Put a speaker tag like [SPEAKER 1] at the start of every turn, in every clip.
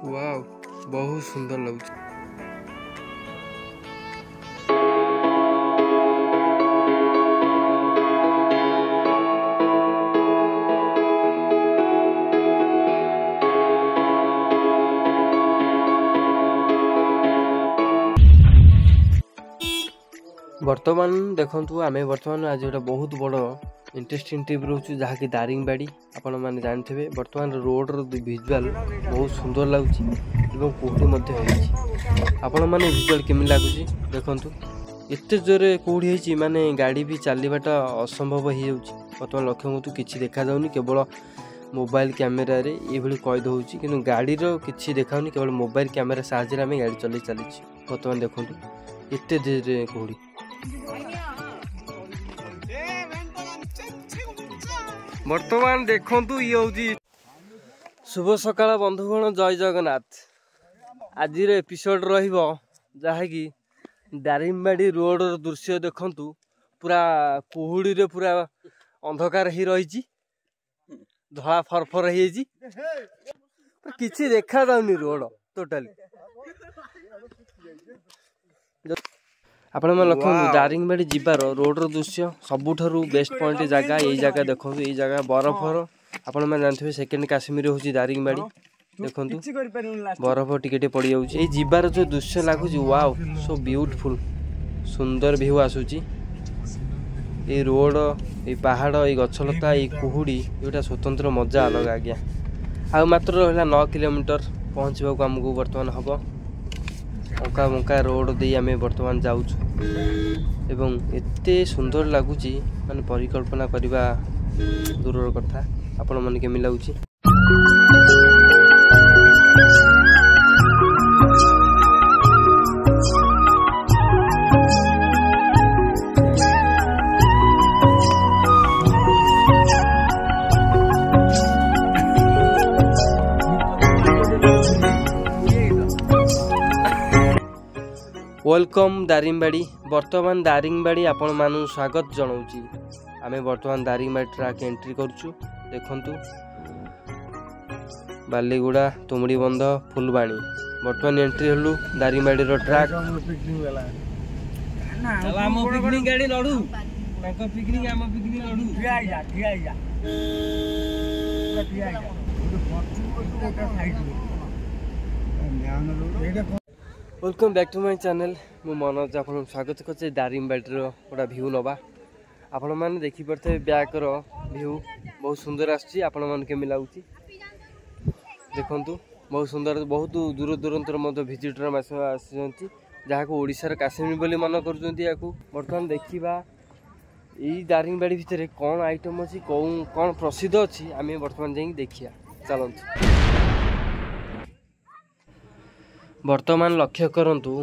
[SPEAKER 1] वाव बहुत सुंदर लगुच। बर्तमान देखु आम बर्तमान आज गोटे बहुत बड़ इंटरेस्टिंग ट्रिप रोचे जहाँकि दारिंगबाड़ी आपण मैंने जानते बर्तमान रोड भिजुआल बहुत सुंदर लगुच कुहड़ी आपण मैंने भिजुआल केमी लगुच देखु एत जोरे कुहड़ी माने गाड़ी भी चलवाटा असंभव हो बर्तमान लक्ष्य करतु कि देखा जाऊनी केवल मोबाइल कैमेरा रे ये कैद हो कि गाड़ी किसी देखाऊनी केवल मोबाइल कैमेरा साहाय्य आम गाड़ी चल चली बर्तमान देखु एत धीरे कुहड़ी। बर्तमान देखु ये शुभ सकाळ बंधुगण जय जगन्नाथ। आज एपिसोड रही दारिंगबाड़ी रोड दृश्य देखु पूरा कुहुड़ी रे पूरा अंधकार ही रही धला फरफर किसी देखा जाऊनी रोड टोटाली आपण मैं लक्ष्य दारिंगबाड़ी जीवार रोड दृश्य सबुठारु बेस्ट पॉइंट जगह यही जगह देखो ये जगह बरफर आपण मैंने जानते सेकेंड काश्मीर हूँ दारिंगबाड़ी देखु बरफ टिके पड़ जाऊँगी जीवार जो दृश्य लगुच वाव सो ब्यूटीफुल सुंदर व्यू आसूची ये रोड ये पहाड़ ये गछलता ये कुहुड़ी ये स्वतंत्र मजा अलग आज्ञा आ मात्र रहा 9 किलोमीटर पहुँचवा आमको बर्तमान हम अंका बंका रोड दे आम बर्तमान जाऊँ एवं एते सुंदर लगुच माने परिकल्पना करवा दूर कथा आपण मन केमी लगुच। वेलकम दारिंगबाड़ी। बर्तमान दारिंगबाड़ी आपण मानु स्वागत जनाऊँगी। आमे बर्तमान दारिंगबाड़ी ट्रैक एंट्री करूँ देखंतु बालीगुड़ा तुमड़ी बंध फुलबाणी बर्तमान एंट्री हलु दारिंगबाड़ी रो ट्रैक पिकनिक गाड़ी लड़ू पिकनिक आम पिकनिक लड़ू। Welcome back to my channel मु मनोज आप स्वागत कर दारिंगबाड़ी गोटा व्यू नवा आपण मैंने देखी पारे बैक व्यू बहुत सुंदर आसमी लगुच देखु बहुत सुंदर बहुत दूर दूरांतर भिजिटर आसी जहाँ को ओडिशार काश्मीर बोली मन कर बर्तमान देखा यही दारिंगबाड़ी भितर कौन आइटम अच्छी कौन प्रसिद्ध अच्छी आम बर्तमान जा देखिया चलते। बर्तमान लक्ष्य करंतु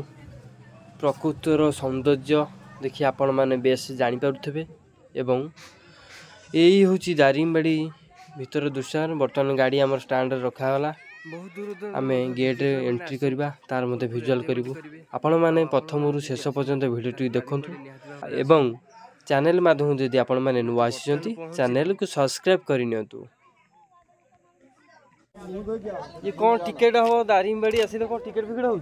[SPEAKER 1] प्रकृतिर सौंदर्य देखिए आपण मैंने बेस जानीपे एवं यही हूँ दारिंगबाड़ी भितर दृश्य बर्तमान गाड़ी आम स्टाण्ड रखागला आम गेट एंट्री करवा तार मध्य भिजुआल करूँ आपण मैंने प्रथम शेष पर्यंत भिडियोटी देखु एवं चैनल माध्यम जदि आपण मैंने नुआ आसी चैनल को सब्सक्राइब करनी। ये कौन टिकेट हम दारिंगबाड़ी आसिले कौन टिकेट फिकेट हो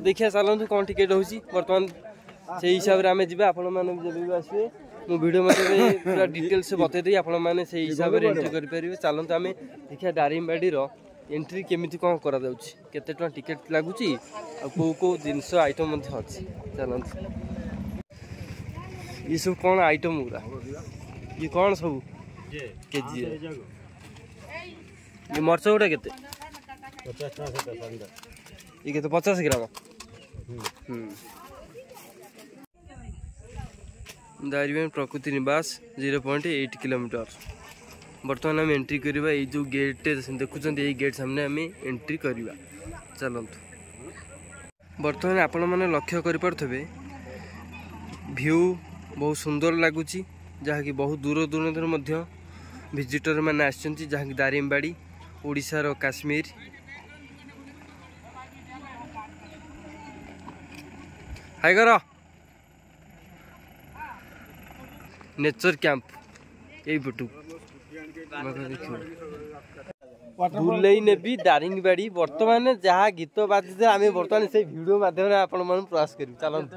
[SPEAKER 1] देखिए चलते कौन टिकेट हो बर्तमान से हिसाब से आम जा आपण मैंने जब आसवे मो वीडियो मतलब पूरा डिटेल्स बतईदी आपण मैंने से हिसाब से एंट्री करेंगे चलते आम देखिए दारिंगबाड़ी एंट्री केमी कौन करते टिकेट लगुच कौ जिनस आइटम अच्छी चलते ये सब कौन आइटम गुरा ये कौन सब केजी ये मरच गुटा के 50 ग्राम दारिंगबाड़ी प्रकृति निवास 0.8 किलोमीटर बर्तमान आम एंट्री करवा ये जो गेट देखुं ये गेट सामने आम एंट्री करवा चलतु। बर्तमान आपण मैंने लक्ष्य करें व्यू बहुत सुंदर लगुच जहाँकि बहुत दूर दूर भिजिटर मैंने आसछन्ति जहाँकि दारिंगबाड़ी ओडिशार काश्मीर हाय कर नेचर कैंप यही पटू बुलेई नेबी दारिंगबाड़ी बर्तमान जहाँ गीत बाजी आम बर्तमान से वीडियो माध्यम आपण मन प्रयास करू चल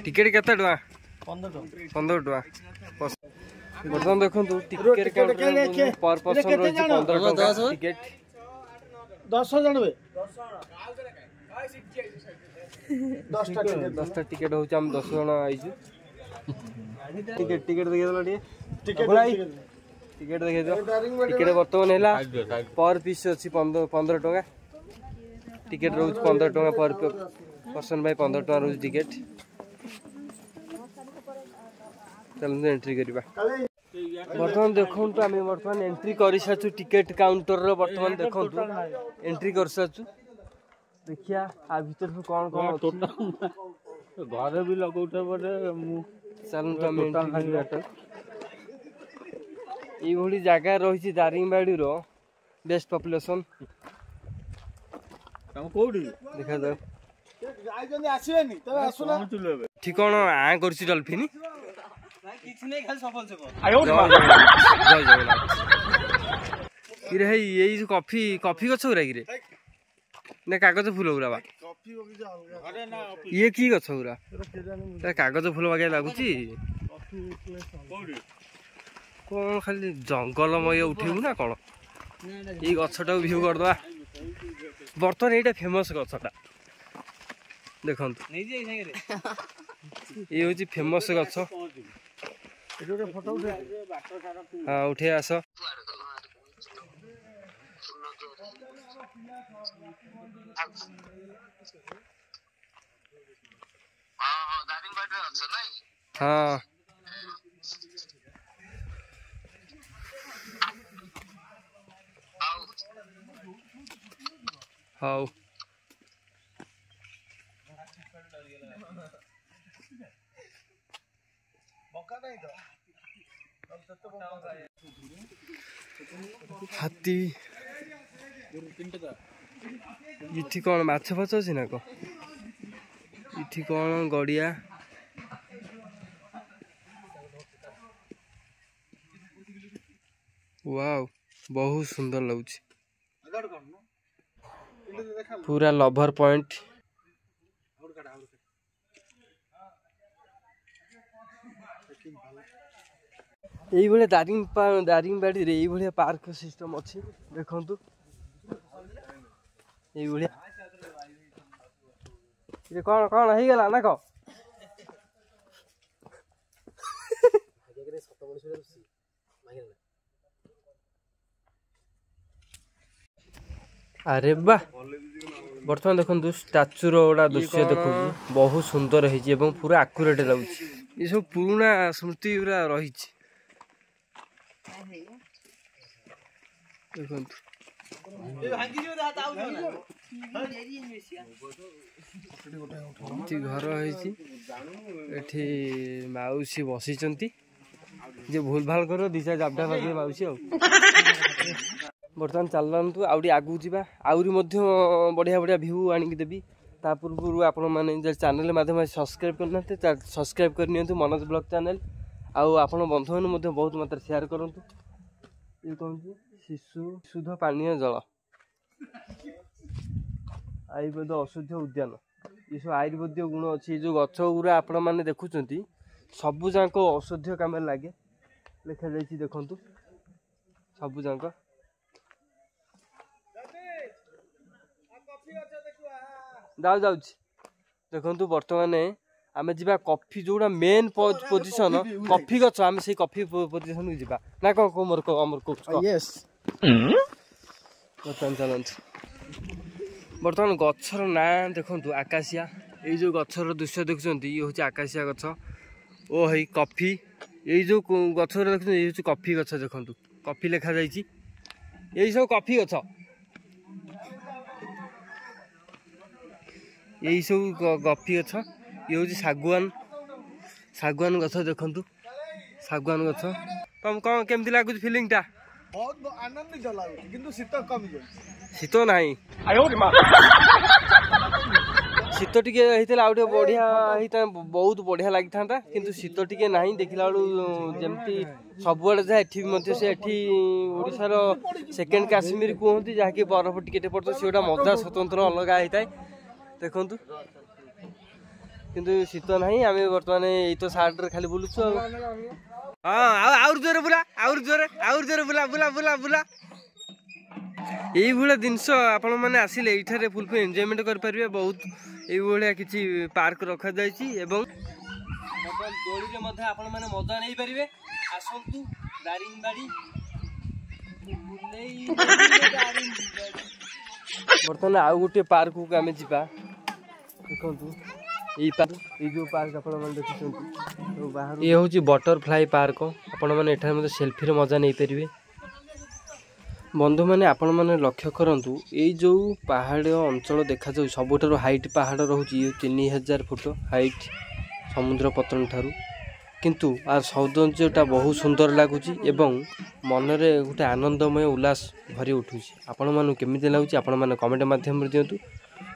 [SPEAKER 1] टिकेट केते टका 15 टका बर्तमान देखो टिकेट पर पर्सन रही 15 टका टिकेट
[SPEAKER 2] 10 जन
[SPEAKER 1] 10 टिकेट हो 10 जन आईछु टिकेट देखिए टिकेट देखिए टिकेट बर्तमान है पर पीस अच्छी 15 टका टिकेट रोज 15 टका पर पर्सन बाय 15 टका रोज टिकेट चलते एंट्री करवा बर्तमान देखो आम बर्तमान एंट्री कर सारी टिकेट काउंटर बर्तमान देखो एंट्री कर सारी देखिया आ भीतर कौन कौन
[SPEAKER 2] घर भी लगौते बड़े
[SPEAKER 1] ये जगह रही दारिंगबाड़ी बेस्ट पॉपुलेशन देखा जाओ ठीक कौन आ कर डल्फिन ये कॉफी कॉफी गछ गुरा कि ना कागज फूल गुरा बा ये की गछ गुरा कागज फूल बागे लगुच कौन खाली जंगलमय उठेबू ना कौन ये गछटा व्यू करदे बर्तमान यहाँ फेमस गछटा देखु ये हूँ फेमस गछ हाँ उठे आस हाँ हाँ हाथी इठी कौन माछ फाछ अच्छी ना कौन इठी कौन गड़िया वाव बहुत सुंदर लगुच पूरा लवर पॉइंट ये दारिंगबाड़ी रे ये पार्क सिस्टम अच्छी देखु ये कौन कौन हो गला ना कह अरे वाह बर्तमान देखो स्टाचूर गोटा दृश्य देखो बहुत सुंदर है पूरा आकुरेट लगुच ये सब पुराना स्मृति पूरा रही घर है मौसी बसी भूल भाल कर दिशा जाबडा बाजे मौसी बर्तमान चलतु आउरी आगू जावा आउरी बढ़िया बढ़िया व्यू आणिक देवी ता पूर्व आपण मैंने चैनल माध्यम सब्सक्राइब करना सब्सक्राइब करनी मनोज ब्लॉग चैनल आपण बंधु मैंने बहुत मात्रा शेयर करूँ ये कौन शिशु शुद्ध पानीय जल आयुर्वेद औषधीय उद्यान ये सब आयुर्वेदिक गुण अच्छी जो गछ गुरा आपण मैंने देखुं सबू जाक औषधीय काम लगे लिखा जा देखु सबू जाक जाऊ जाऊ देखु बर्तमान आम जा कॉफी जोड़ा मेन पोजिशन कॉफी गछ आम से कॉफी पोजिशन को ना कौन को मोर यस बर्तमान चलते बर्तमान गछर ना देखु आकाशिया ये जो गछर दृश्य देखुं ये हूँ आकाशिया गछ ओ है कॉफी ये जो गछ देखुं ये हूँ कॉफी गछ देखु कॉफी लिखा जाइए यही सब कॉफी गछ यही सब कॉफी गछ ये हूँ सागवान गछ देखु सागवान गछ तुम कौन केमती लगुच फिलिंग टा
[SPEAKER 2] बहुत आनंदित लागे किंतु शीत कमी जाए
[SPEAKER 1] शीत नहीं शीत टिके होता आउ बढ़िया होता बहुत बढ़िया लगी था किंतु शीत टिके ना देखला जमती सब जाए ओडार सेकेंड काश्मीर कहते जहाँकि बरफ टिके पड़ता से गोटा मजा स्वतंत्र अलग होता है देखु किंतु शीत ना आम बर्तमान ये तो सार्ट खाली बुलुचु हाँ जोरे बुला जोरे बुला बुला बुला बुला यही भाया जिनस आपण मैंने आसिले ये फुल फुल एंजॉयमेंट करेंगे बहुत ये किसी पार्क रखा जाइए दोड़ी मैंने मजा नहीं पारे आसतु दारिंगबाड़ी बर्तमान आउ गोटे पार्क को आम जा देखु ये जो पार्क आप देखते ये हूँ बटरफ्लाई पार्क आपण मैंने सेल्फी मजा नहीं पारे बंधु मैंने आपण मैंने लक्ष्य करंतु ये जो पहाड़ अंचल देखा जाऊ सबुठारु हाइट पहाड़ रोचे 3000 फुट हाइट समुद्र पतन ठारू किंतु आर सौंदर्यटा बहुत सुंदर लगुच एवं मनरे गोटे आनंदमय उल्लास भरी उठुची आपण मानु केमिति लागुची आपण माने कमेंट माध्यम रे दियंतु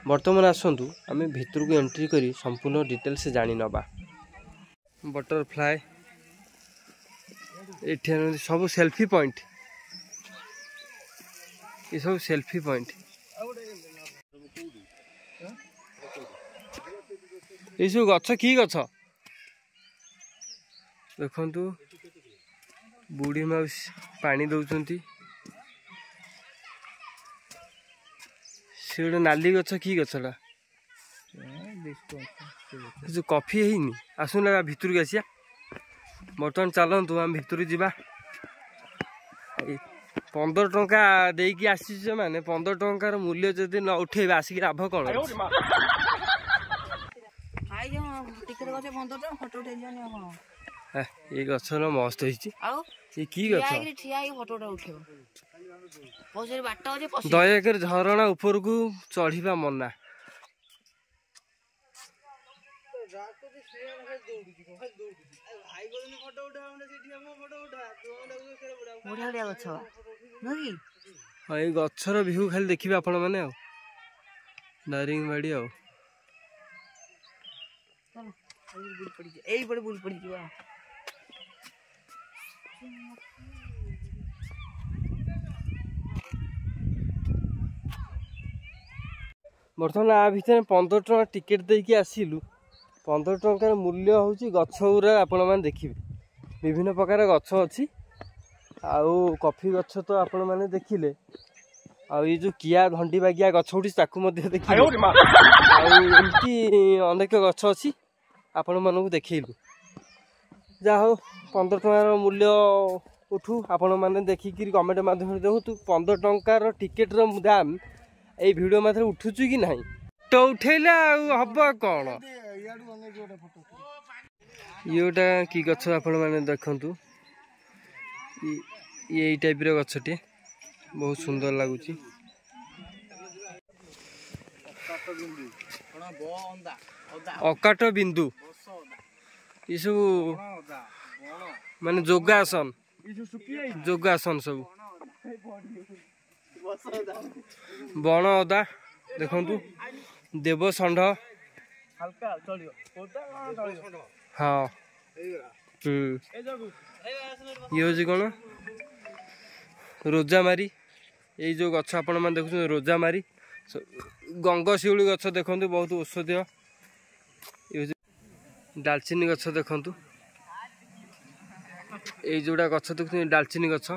[SPEAKER 1] वर्तमान आसंतु आमे भितर को एंट्री करी संपूर्ण डिटेल्स जानि नबा बटरफ्लाई एठे सब सेल्फी पॉइंट ये सब सेल्फी पॉइंट ये सब गछ की गछ देखु बुढ़ी माउस पानी दौरान से गोटे नाली गछ की गछटा जो कॉफी है आसुना भितर को आसिया बर्तमान चलतु आम भितर जा 15 टंका देकी आसी माने 15 टंकार मूल्य जदि न उठे आसिक लाभ कौन ये गछ मस्त कि दयाकर झरणा ऊपर को चढ़ा मना हाँ ये गछर व्यू खाली देखिए आपण मैंने दारिंगबाड़ी बर्तमान आ भितर 15 टଙ୍କା टिकेट देकी आसिलु 15 टंकार मूल्य हूँ गछ गुरा आपण मैंने देखिए विभिन्न प्रकार गछ अच्छी आउ कॉफी गछ तो आपण मैंने देखिले आउ ये जो किया घंटी बागिया गछ उठी ताकू देखिए एमती अनेक गछ अच्छी आपण मानू देखलु जा हो 15 टंकार मूल्य उठू आपण मैंने देखिक कमेंट माध्यम देखु 15 टंकार टिकेट दाम ये वीडियो मात्र उठुचु कि नहीं तो उठेले हम कौन योटा कि गछ आपण मैंने देखंतु ये टाइप रो गछटे बहुत सुंदर लगुच अकाट बिंदु ये सब माने योगासन सब बण अदा देखंतु देव षंढ हाँ ये हूँ कौन रोजामारी ये जो गछ आपण मैंने देखुं रोजामारी गंगशिउली गछ देखु बहुत औषधीय ये डालचीनी गछ देखु ये जोड़ा गछ देखु डालचीनी गछ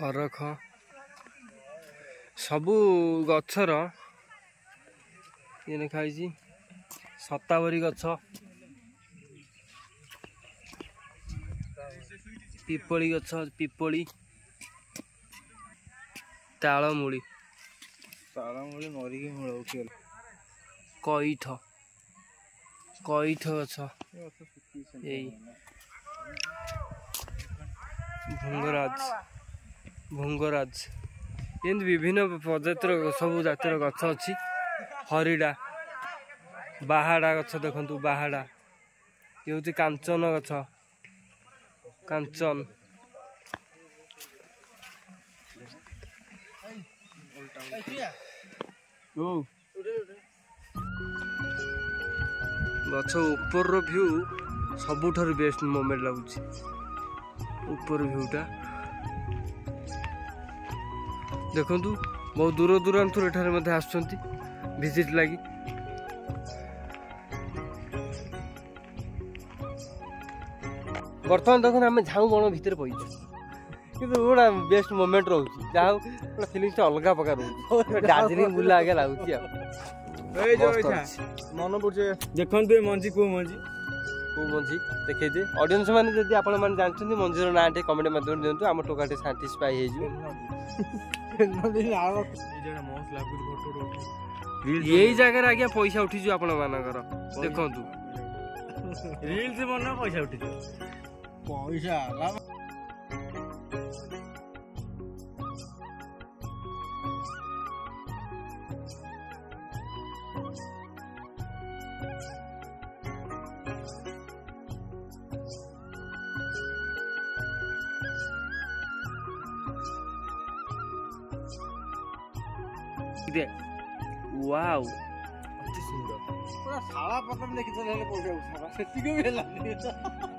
[SPEAKER 1] अरख सबू गछर ये लिखाई सतावरी गछ पिपली गछ पिपली तालमूली मरिकी मूल कईठ गछ भृंगराज एमती विभिन्न प्रजातिर सब जातिर गछ अच्छी हरिड़ा बाहाड़ा गछ देखु बाहाड़ा ये हूँ कांचन गछ कांचन गछ ऊपर व्यू सबुठार बेस्ट मोमेंट लगुच ऊपर व्यूटा देखु बहुत दूर दूरांतर एठारे मध्य आसुचंती विजिट लगी बर्तमान देखो आम झाऊ बण भितर पईछु किंतु गोटा बेस्ट मोमेंट रोचे जहाँ गोटे फिलिंग्स अलग प्रकार रोचे दार्जिलिंग बुला आगे लगुच
[SPEAKER 2] मन पड़े
[SPEAKER 3] देखु मंजी को मंजी
[SPEAKER 1] मंजी देखे दे ऑडियंस मैंने जब आपण मैंने जानते मंजीर ना टे कमेंट माध्यम दिंतु आम टोकाटे साटिस्फाई यही जगह आज्ञा पैसा उठीजु आपण मानकर देखंतु
[SPEAKER 3] रील्स बना पैसा उठी
[SPEAKER 2] पैसा
[SPEAKER 1] वाओ अति सुंदर
[SPEAKER 2] पूरा साला पतन देखि चले पैसा उठा सेतिके भी हेलानी